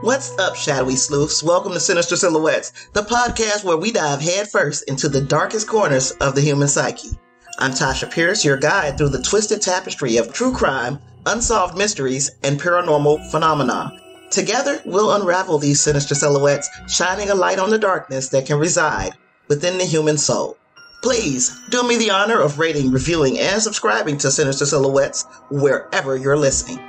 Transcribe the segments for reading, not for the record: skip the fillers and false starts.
What's up, shadowy sleuths? Welcome to Sinister Silhouettes, the podcast where we dive headfirst into the darkest corners of the human psyche. I'm Tasha Pierce, your guide through the twisted tapestry of true crime, unsolved mysteries, and paranormal phenomena. Together, we'll unravel these sinister silhouettes, shining a light on the darkness that can reside within the human soul. Please do me the honor of rating, reviewing, and subscribing to Sinister Silhouettes wherever you're listening.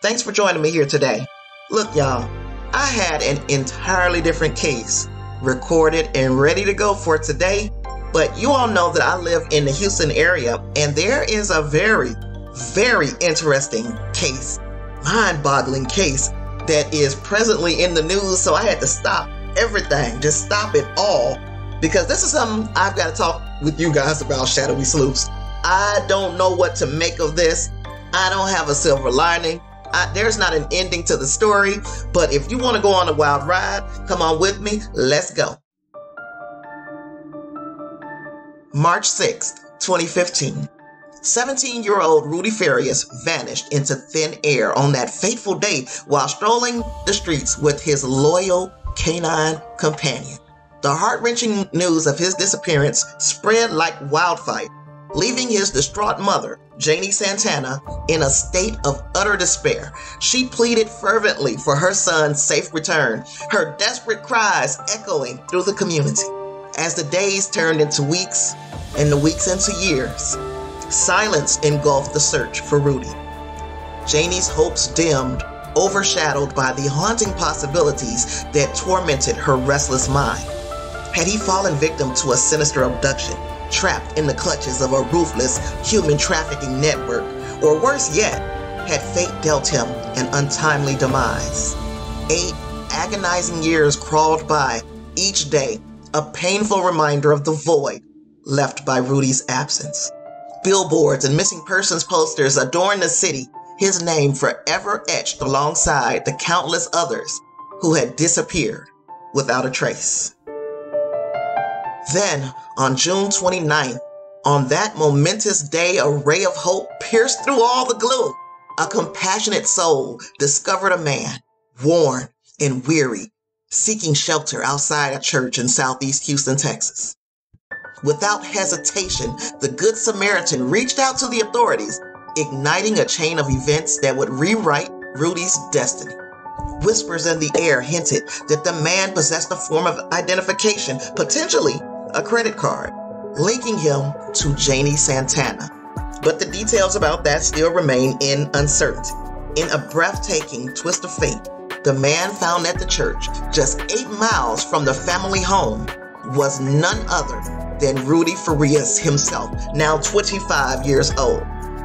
Thanks for joining me here today. Look, y'all, I had an entirely different case recorded and ready to go for today, but you all know that I live in the Houston area, and there is a very, very interesting case, mind-boggling case that is presently in the news, so I had to stop everything, just stop it all, because this is something I've got to talk with you guys about, shadowy sleuths. I don't know what to make of this. I don't have a silver lining. There's not an ending to the story, but if you want to go on a wild ride, come on with me. Let's go. March 6th, 2015. 17-year-old Rudy Farias vanished into thin air on that fateful day while strolling the streets with his loyal canine companion. The heart-wrenching news of his disappearance spread like wildfire, leaving his distraught mother, Janie Santana, in a state of utter despair. She pleaded fervently for her son's safe return, her desperate cries echoing through the community. As the days turned into weeks and the weeks into years, silence engulfed the search for Rudy. Janie's hopes dimmed, overshadowed by the haunting possibilities that tormented her restless mind. Had he fallen victim to a sinister abduction, trapped in the clutches of a ruthless human trafficking network, or worse yet, had fate dealt him an untimely demise? 8 agonizing years crawled by, each day a painful reminder of the void left by Rudy's absence. Billboards and missing persons posters adorn the city, his name forever etched alongside the countless others who had disappeared without a trace. Then, on June 29th, on that momentous day, a ray of hope pierced through all the gloom. A compassionate soul discovered a man, worn and weary, seeking shelter outside a church in southeast Houston, Texas. Without hesitation, the Good Samaritan reached out to the authorities, igniting a chain of events that would rewrite Rudy's destiny. Whispers in the air hinted that the man possessed a form of identification, potentially a credit card, linking him to Janie Santana. But the details about that still remain in uncertainty. In a breathtaking twist of fate, the man found at the church, just 8 miles from the family home, was none other than Rudy Farias himself, now 25 years old.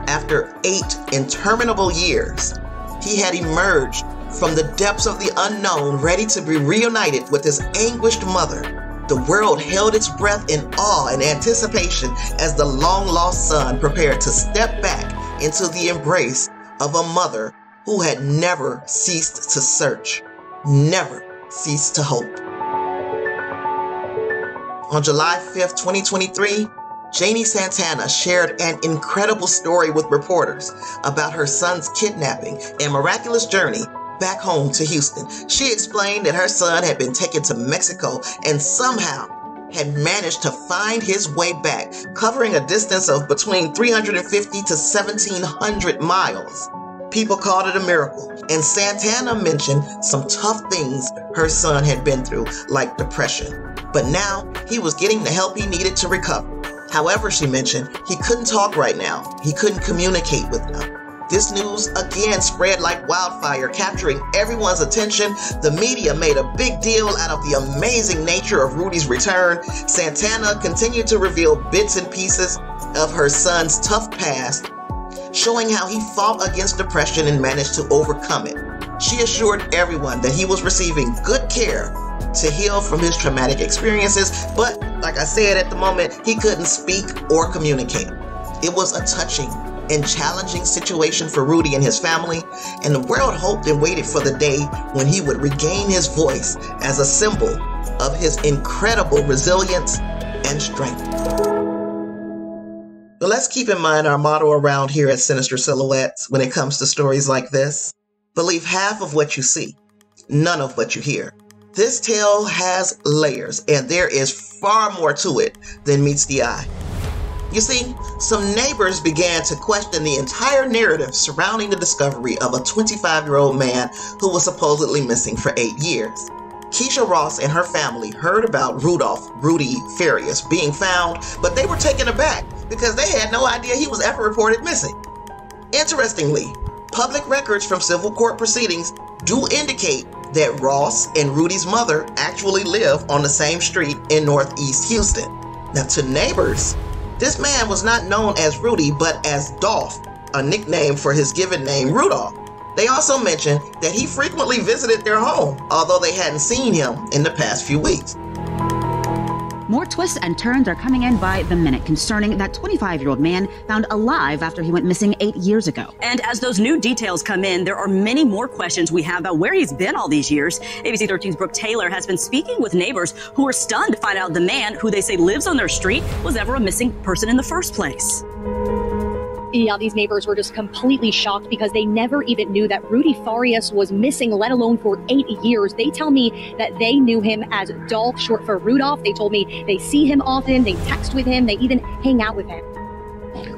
After 8 interminable years, he had emerged from the depths of the unknown, ready to be reunited with his anguished mother. The world held its breath in awe and anticipation as the long-lost son prepared to step back into the embrace of a mother who had never ceased to search, never ceased to hope. On July 5th, 2023, Janie Santana shared an incredible story with reporters about her son's kidnapping and miraculous journey back home to Houston. She explained that her son had been taken to Mexico and somehow had managed to find his way back, covering a distance of between 350 to 1,700 miles. People called it a miracle, and Santana mentioned some tough things her son had been through, like depression. But now he was getting the help he needed to recover. However, she mentioned, he couldn't talk right now. He couldn't communicate with them. This news again spread like wildfire, capturing everyone's attention. The media made a big deal out of the amazing nature of Rudy's return. Santana continued to reveal bits and pieces of her son's tough past, showing how he fought against depression and managed to overcome it. She assured everyone that he was receiving good care to heal from his traumatic experiences, but like I said, at the moment, he couldn't speak or communicate. It was a touching and challenging situation for Rudy and his family, and the world hoped and waited for the day when he would regain his voice as a symbol of his incredible resilience and strength. But let's keep in mind our motto around here at Sinister Silhouettes when it comes to stories like this. Believe half of what you see, none of what you hear. This tale has layers, and there is far more to it than meets the eye. You see, some neighbors began to question the entire narrative surrounding the discovery of a 25-year-old man who was supposedly missing for 8 years. Keisha Ross and her family heard about Rudy Farias being found, but they were taken aback because they had no idea he was ever reported missing. Interestingly, public records from civil court proceedings do indicate that Ross and Rudy's mother actually live on the same street in Northeast Houston. Now, to neighbors, this man was not known as Rudy, but as Dolph, a nickname for his given name, Rudolph. They also mentioned that he frequently visited their home, although they hadn't seen him in the past few weeks. More twists and turns are coming in by the minute concerning that 25-year-old man found alive after he went missing 8 years ago. And as those new details come in, there are many more questions we have about where he's been all these years. ABC 13's Brooke Taylor has been speaking with neighbors who are stunned to find out the man who they say lives on their street was ever a missing person in the first place. Yeah, these neighbors were just completely shocked because they never even knew that Rudy Farias was missing, let alone for 8 years. They tell me that they knew him as Dolph, short for Rudolph. They told me they see him often, they text with him, they even hang out with him.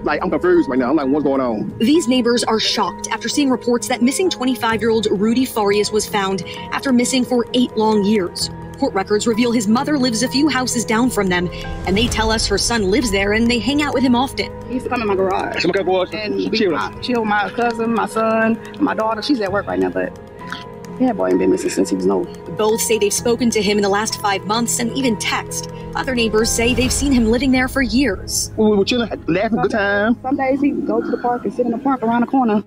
I'm confused right now. I'm like, what's going on? These neighbors are shocked after seeing reports that missing 25-year-old Rudy Farias was found after missing for 8 long years. Court records reveal his mother lives a few houses down from them, and they tell us her son lives there and they hang out with him often. He used to come in my garage. Okay, boys. And chill my cousin, my son, my daughter. She's at work right now, but yeah, boy, ain't been missing since he was no. Both say they've spoken to him in the last 5 months and even text. Other neighbors say they've seen him living there for years. We were chilling, laughing, good time. Some days he would go to the park and sit in the park around the corner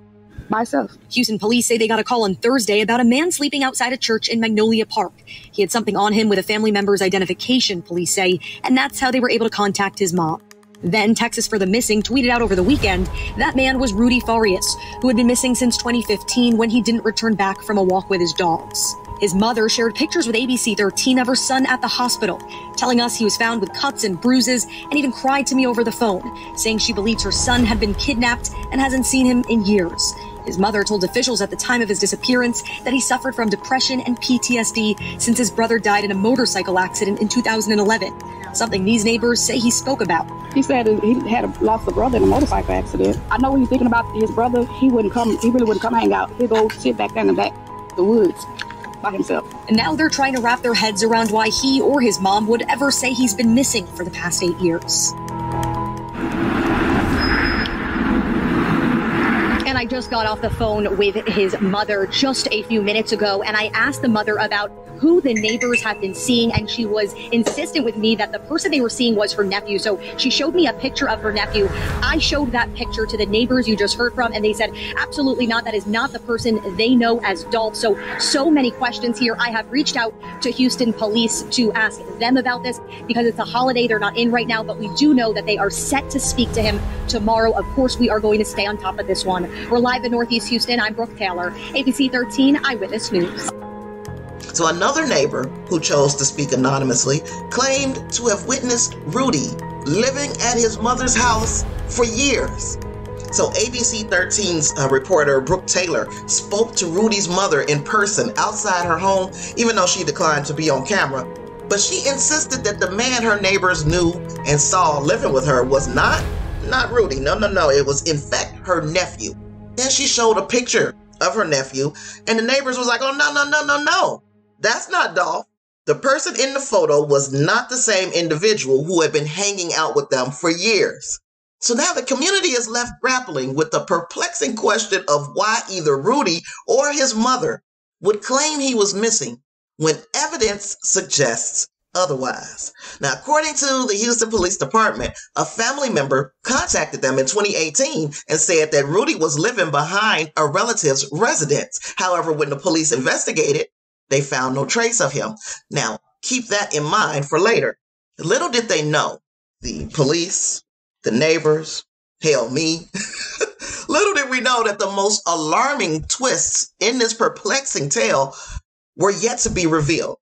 by himself. Houston police say they got a call on Thursday about a man sleeping outside a church in Magnolia Park. He had something on him with a family member's identification, police say, and that's how they were able to contact his mom. Then Texas for the Missing tweeted out over the weekend that man was Rudy Farias, who had been missing since 2015 when he didn't return back from a walk with his dogs. His mother shared pictures with ABC 13 of her son at the hospital, telling us he was found with cuts and bruises, and even cried to me over the phone, saying she believes her son had been kidnapped and hasn't seen him in years. His mother told officials at the time of his disappearance that he suffered from depression and PTSD since his brother died in a motorcycle accident in 2011, something these neighbors say he spoke about. He said he had lost a brother in a motorcycle accident. I know when he's thinking about his brother, he really wouldn't come hang out. He'd go sit back there in the woods by himself. And now they're trying to wrap their heads around why he or his mom would ever say he's been missing for the past 8 years. And I just got off the phone with his mother just a few minutes ago, and I asked the mother about who the neighbors have been seeing, and she was insistent with me that the person they were seeing was her nephew. So she showed me a picture of her nephew. I showed that picture to the neighbors you just heard from, and they said, absolutely not. That is not the person they know as Dolph. So many questions here. I have reached out to Houston police to ask them about this because it's a holiday. They're not in right now, but we do know that they are set to speak to him tomorrow. Of course, we are going to stay on top of this one. We're live in Northeast Houston. I'm Brooke Taylor, ABC 13 Eyewitness News. So another neighbor who chose to speak anonymously claimed to have witnessed Rudy living at his mother's house for years. So ABC 13's reporter Brooke Taylor spoke to Rudy's mother in person outside her home, even though she declined to be on camera. But she insisted that the man her neighbors knew and saw living with her was not Rudy. No. It was in fact her nephew. Then she showed a picture of her nephew, and the neighbors was like, oh, no. That's not Dolph. The person in the photo was not the same individual who had been hanging out with them for years. So now the community is left grappling with the perplexing question of why either Rudy or his mother would claim he was missing when evidence suggests otherwise. Now, according to the Houston Police Department, a family member contacted them in 2018 and said that Rudy was living behind a relative's residence. However, when the police investigated, they found no trace of him. Now, keep that in mind for later. Little did they know, the police, the neighbors, hell, me. Little did we know that the most alarming twists in this perplexing tale were yet to be revealed.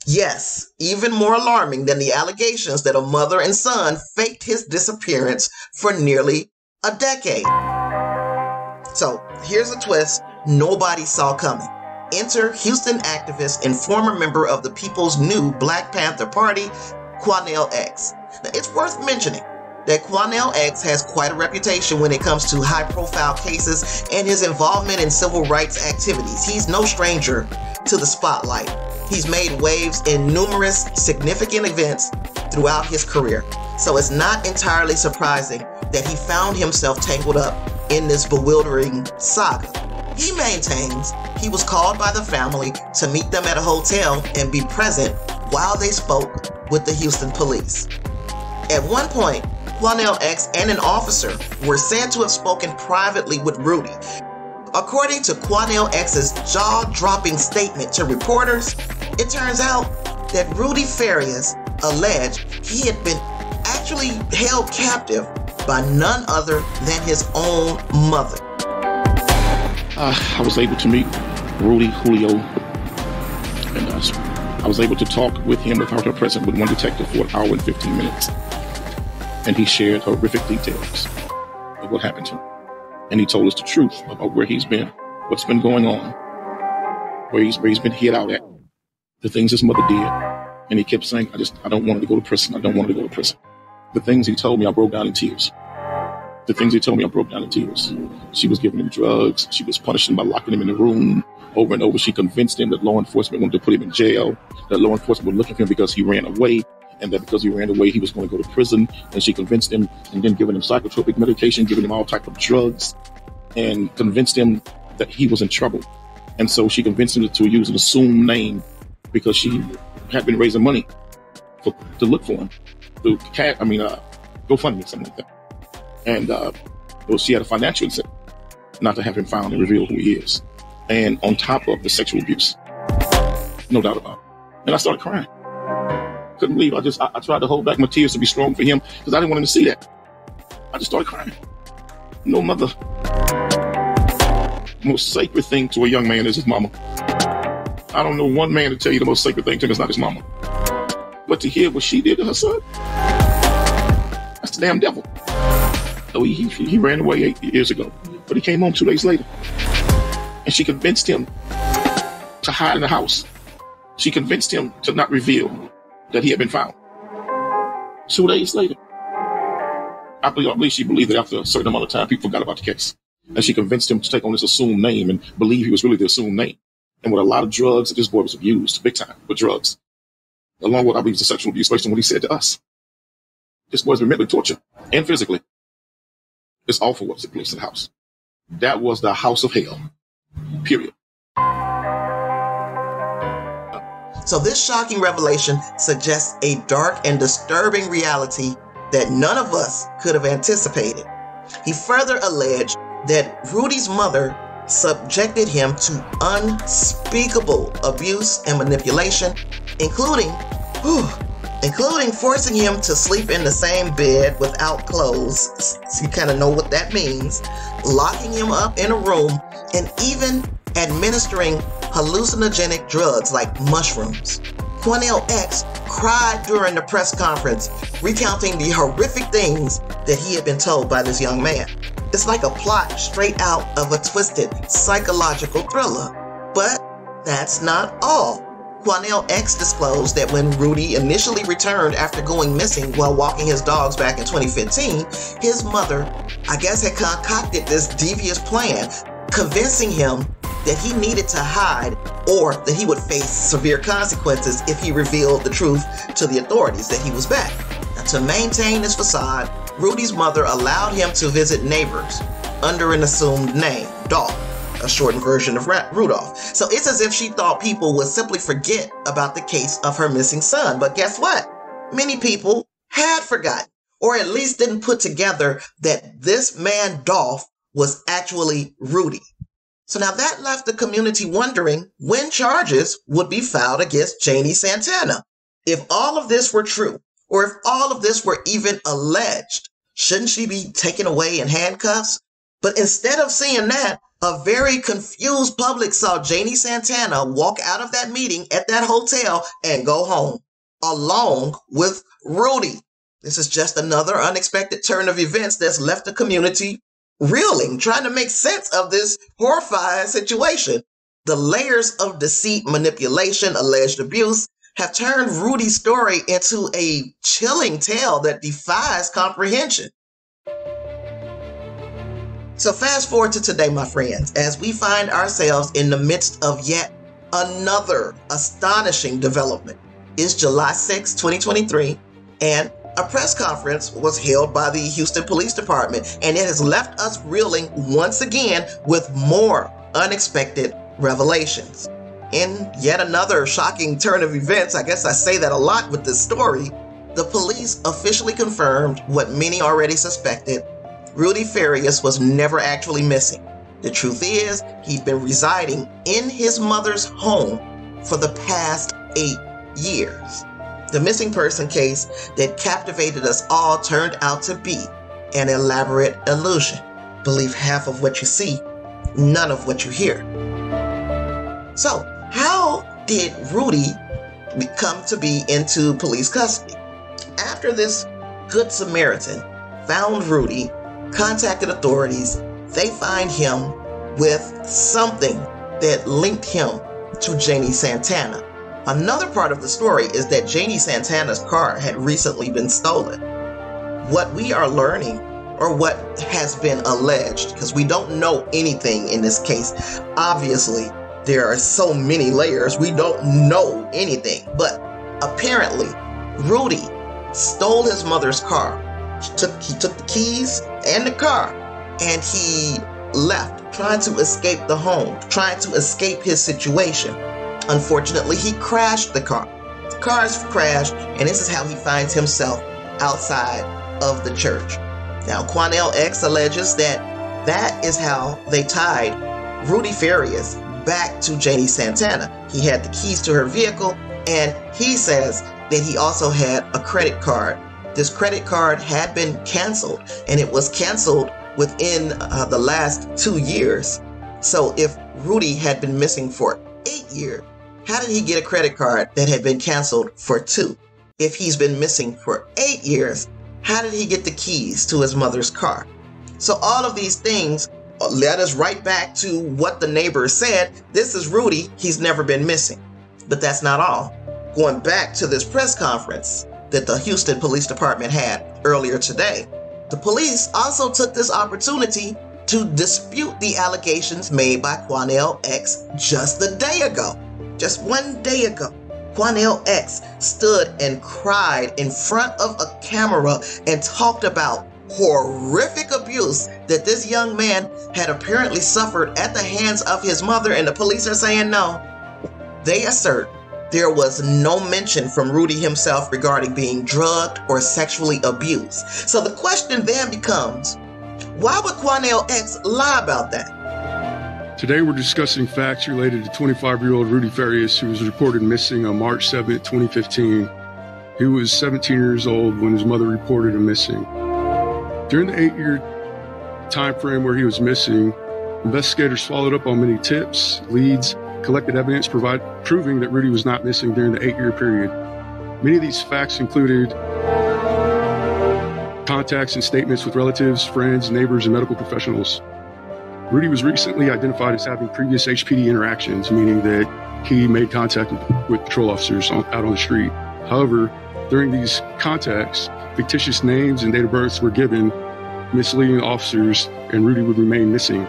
Yes, even more alarming than the allegations that a mother and son faked his disappearance for nearly a decade. So here's a twist nobody saw coming. Enter Houston activist and former member of the People's New Black Panther Party, Quanell X. Now, it's worth mentioning that Quanell X has quite a reputation when it comes to high-profile cases and his involvement in civil rights activities. He's no stranger to the spotlight. He's made waves in numerous significant events throughout his career. So it's not entirely surprising that he found himself tangled up in this bewildering saga. He maintains he was called by the family to meet them at a hotel and be present while they spoke with the Houston police. At one point, Quanell X and an officer were said to have spoken privately with Rudy. According to Quanell X's jaw-dropping statement to reporters, it turns out that Rudy Farias alleged he had been actually held captive by none other than his own mother. I was able to meet Rudy Julio, and I was able to talk with him without her present with one detective for an hour and 15 minutes. And he shared horrific details of what happened to him. And he told us the truth about where he's been, what's been going on, where he's been hid out at, the things his mother did. And he kept saying, I don't want to go to prison. I don't want to go to prison. The things he told me, I broke down in tears. She was giving him drugs. She was punishing him by locking him in the room over and over. She convinced him that law enforcement wanted to put him in jail, that law enforcement were looking for him because he ran away, and that because he ran away, he was going to go to prison. And she convinced him, and then giving him psychotropic medication, giving him all type of drugs, and convinced him that he was in trouble. And so she convinced him to use an assumed name because she had been raising money to look for him. GoFundMe, something like that. And she had a financial incentive not to have him found and reveal who he is. And on top of the sexual abuse. No doubt about it. And I started crying. Couldn't believe it. I tried to hold back my tears to be strong for him because I didn't want him to see that. I just started crying. No mother. The most sacred thing to a young man is his mama. I don't know one man to tell you the most sacred thing to him is not his mama. But to hear what she did to her son, that's the damn devil. So he ran away 8 years ago, but he came home 2 days later. And she convinced him to hide in the house. She convinced him to not reveal that he had been found. 2 days later. I believe she believed that after a certain amount of time, people forgot about the case. And she convinced him to take on this assumed name and believe he was really the assumed name. And with a lot of drugs, this boy was abused big time with drugs. Along with, I believe, the sexual abuse based on what he said to us. This boy's been mentally tortured and physically. It's awful what took place in the house. That was the house of hell. Period. So this shocking revelation suggests a dark and disturbing reality that none of us could have anticipated. He further alleged that Rudy's mother subjected him to unspeakable abuse and manipulation, including forcing him to sleep in the same bed without clothes. So you kind of know what that means. Locking him up in a room and even administering hallucinogenic drugs like mushrooms. Quanell X cried during the press conference, recounting the horrific things that he had been told by this young man. It's like a plot straight out of a twisted psychological thriller. But that's not all. Quanell X disclosed that when Rudy initially returned after going missing while walking his dogs back in 2015, his mother, I guess, had concocted this devious plan, convincing him that he needed to hide or that he would face severe consequences if he revealed the truth to the authorities that he was back. Now, to maintain this facade, Rudy's mother allowed him to visit neighbors under an assumed name, Dolph, a shortened version of Rudolph. So it's as if she thought people would simply forget about the case of her missing son. But guess what? Many people had forgotten, or at least didn't put together that this man, Dolph, was actually Rudy. So now that left the community wondering when charges would be filed against Janie Santana. If all of this were true, or if all of this were even alleged, shouldn't she be taken away in handcuffs? But instead of seeing that, a very confused public saw Janie Santana walk out of that meeting at that hotel and go home, along with Rudy. This is just another unexpected turn of events that's left the community reeling, trying to make sense of this horrifying situation. The layers of deceit, manipulation, alleged abuse have turned Rudy's story into a chilling tale that defies comprehension. So fast forward to today, my friends, as we find ourselves in the midst of yet another astonishing development. It's July 6, 2023, and a press conference was held by the Houston Police Department, and it has left us reeling once again with more unexpected revelations. In yet another shocking turn of events, I guess I say that a lot with this story, the police officially confirmed what many already suspected. Rudy Farias was never actually missing. The truth is, he'd been residing in his mother's home for the past 8 years. The missing person case that captivated us all turned out to be an elaborate illusion. Believe half of what you see, none of what you hear. So, how did Rudy come to be into police custody? After this Good Samaritan found Rudy, contacted authorities, they find him with something that linked him to Janie Santana. Another part of the story is that Janie Santana's car had recently been stolen. What we are learning, or what has been alleged, because we don't know anything in this case. Obviously, there are so many layers, we don't know anything. But apparently, Rudy stole his mother's car. He took the keys and the car, and he left, trying to escape the home, trying to escape his situation. Unfortunately, he crashed the car. The car's crashed, and this is how he finds himself outside of the church. Now, Quanell X alleges that is how they tied Rudy Farias back to Janie Santana. He had the keys to her vehicle, and he says that he also had a credit card. This credit card had been canceled, and it was canceled within the last 2 years. So if Rudy had been missing for 8 years, how did he get a credit card that had been canceled for 2? If he's been missing for 8 years, how did he get the keys to his mother's car? So all of these things led us right back to what the neighbors said. This is Rudy. He's never been missing. But that's not all. Going back to this press conference that the Houston Police Department had earlier today, the police also took this opportunity to dispute the allegations made by Quanell X just a day ago. Just 1 day ago, Quanell X stood and cried in front of a camera and talked about horrific abuse that this young man had apparently suffered at the hands of his mother, and the police are saying no. They assert there was no mention from Rudy himself regarding being drugged or sexually abused. So the question then becomes, why would Quanell X lie about that? Today we're discussing facts related to 25-year-old Rudy Farias, who was reported missing on March 7, 2015. He was 17 years old when his mother reported him missing. During the 8-year time frame where he was missing, investigators followed up on many tips, leads, collected evidence proving that Rudy was not missing during the 8-year period. Many of these facts included contacts and statements with relatives, friends, neighbors, and medical professionals. Rudy was recently identified as having previous HPD interactions, meaning that he made contact with patrol officers out on the street. However, during these contacts, fictitious names and date of births were given, misleading officers, and Rudy would remain missing.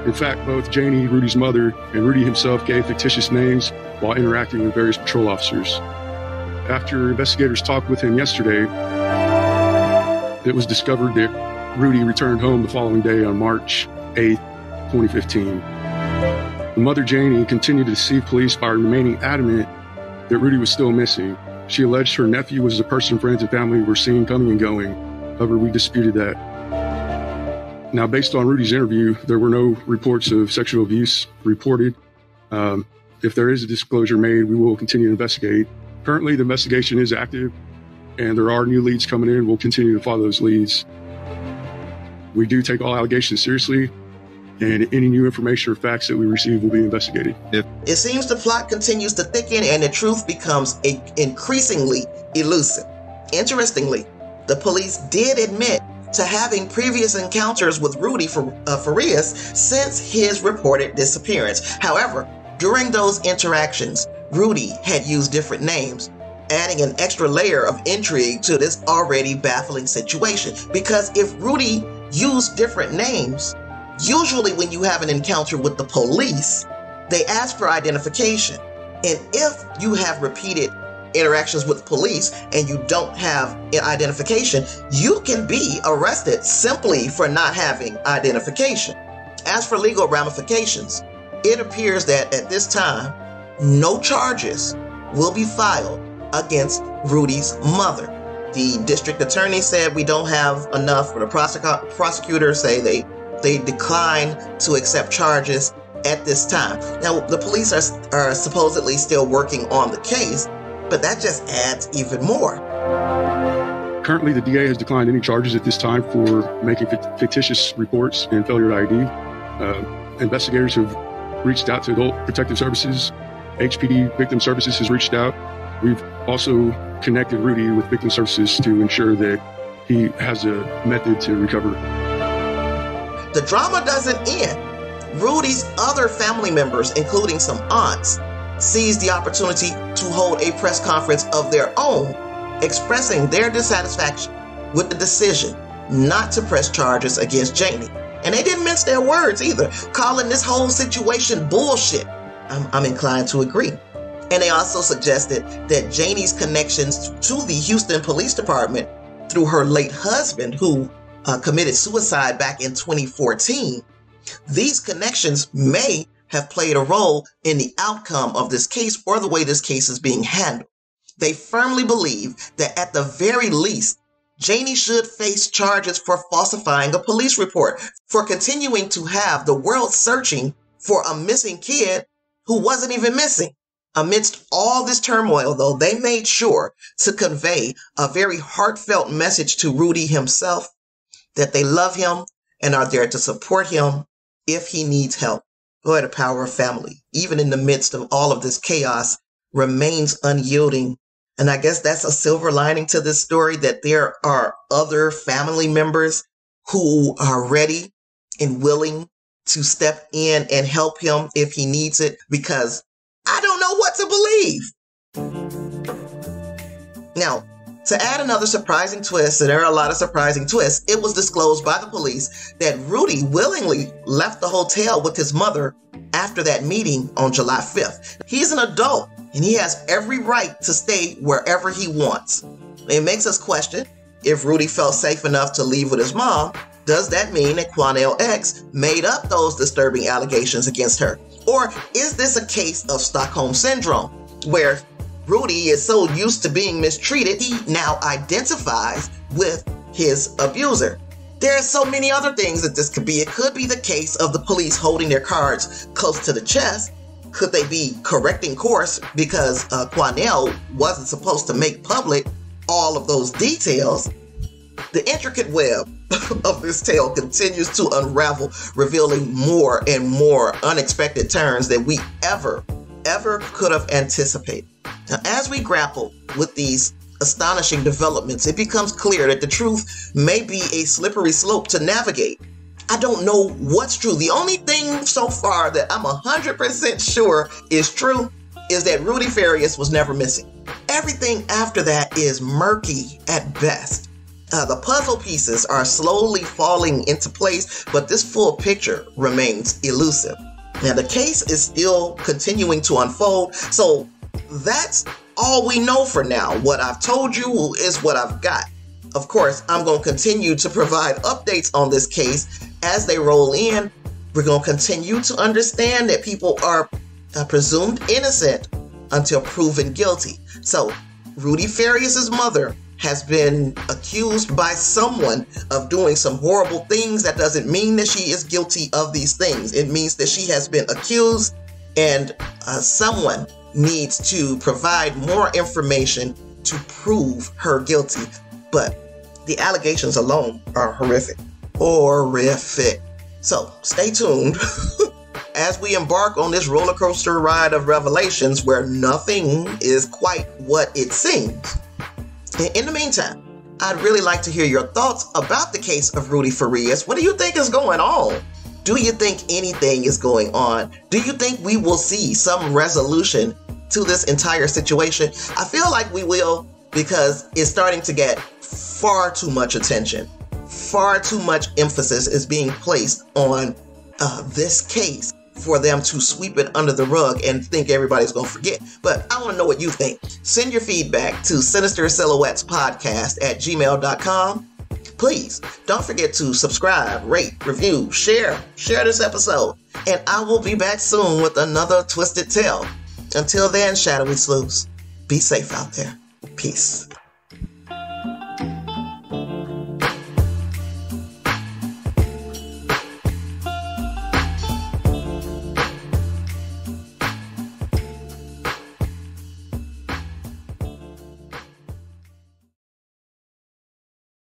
In fact, both Janie, Rudy's mother, and Rudy himself gave fictitious names while interacting with various patrol officers. After investigators talked with him yesterday, it was discovered that Rudy returned home the following day on March 8, 2015. The mother, Janie, continued to deceive police by remaining adamant that Rudy was still missing. She alleged her nephew was the person friends and family were seen coming and going. However, we disputed that. Now, based on Rudy's interview, there were no reports of sexual abuse reported. If there is a disclosure made, we will continue to investigate. Currently, the investigation is active, and there are new leads coming in. We'll continue to follow those leads. We do take all allegations seriously, and any new information or facts that we receive will be investigated. It seems the plot continues to thicken and the truth becomes increasingly elusive. Interestingly, the police did admit to having previous encounters with Rudy Farias since his reported disappearance. However, during those interactions, Rudy had used different names, adding an extra layer of intrigue to this already baffling situation. Because if Rudy used different names, usually when you have an encounter with the police, they ask for identification. And if you have repeated interactions with police and you don't have identification, you can be arrested simply for not having identification. As for legal ramifications, it appears that at this time, no charges will be filed against Rudy's mother. The district attorney said we don't have enough, or the prosecutors say they decline to accept charges at this time. Now, the police are supposedly still working on the case, but that just adds even more. Currently, the DA has declined any charges at this time for making fictitious reports and failure to ID. Investigators have reached out to Adult Protective Services. HPD Victim Services has reached out. We've also connected Rudy with Victim Services to ensure that he has a method to recover. The drama doesn't end. Rudy's other family members, including some aunts, seized the opportunity to hold a press conference of their own, expressing their dissatisfaction with the decision not to press charges against Janie. And they didn't mince their words either, calling this whole situation bullshit. I'm inclined to agree. And they also suggested that Janie's connections to the Houston Police Department through her late husband, who committed suicide back in 2014, these connections may have played a role in the outcome of this case or the way this case is being handled. They firmly believe that at the very least, Janie should face charges for falsifying a police report, for continuing to have the world searching for a missing kid who wasn't even missing. Amidst all this turmoil, though, they made sure to convey a very heartfelt message to Rudy himself, that they love him and are there to support him if he needs help. Boy, the power of family, even in the midst of all of this chaos, remains unyielding. And I guess that's a silver lining to this story, that there are other family members who are ready and willing to step in and help him if he needs it, because I don't know what to believe. Now, to add another surprising twist, and there are a lot of surprising twists, it was disclosed by the police that Rudy willingly left the hotel with his mother after that meeting on July 5th. He's an adult and he has every right to stay wherever he wants. It makes us question, if Rudy felt safe enough to leave with his mom, does that mean that Quanell X made up those disturbing allegations against her? Or is this a case of Stockholm Syndrome, where Rudy is so used to being mistreated, he now identifies with his abuser? There are so many other things that this could be. It could be the case of the police holding their cards close to the chest. Could they be correcting course because Quanell wasn't supposed to make public all of those details? The intricate web of this tale continues to unravel, revealing more and more unexpected turns that we ever could have anticipated. Now, as we grapple with these astonishing developments, it becomes clear that the truth may be a slippery slope to navigate. I don't know what's true. The only thing so far that I'm 100% sure is true is that Rudy Farias was never missing. Everything after that is murky at best. The puzzle pieces are slowly falling into place, but this full picture remains elusive. Now, the case is still continuing to unfold, so that's all we know for now. What I've told you is what I've got. Of course, I'm going to continue to provide updates on this case as they roll in. We're going to continue to understand that people are presumed innocent until proven guilty. So, Rudy Farias' mother has been accused by someone of doing some horrible things. That doesn't mean that she is guilty of these things. It means that she has been accused, and someone needs to provide more information to prove her guilty. But the allegations alone are horrific. horrific. So stay tuned as we embark on this roller coaster ride of revelations where nothing is quite what it seems. In the meantime, I'd really like to hear your thoughts about the case of Rudy Farias. What do you think is going on? Do you think anything is going on? Do you think we will see some resolution to this entire situation? I feel like we will, because it's starting to get far too much attention. Far too much emphasis is being placed on this case for them to sweep it under the rug and think everybody's going to forget. But I want to know what you think. Send your feedback to sinistersilhouettespodcast@gmail.com. Please don't forget to subscribe, rate, review, share this episode. And I will be back soon with another Twisted Tale. Until then, shadowy sleuths, be safe out there. Peace.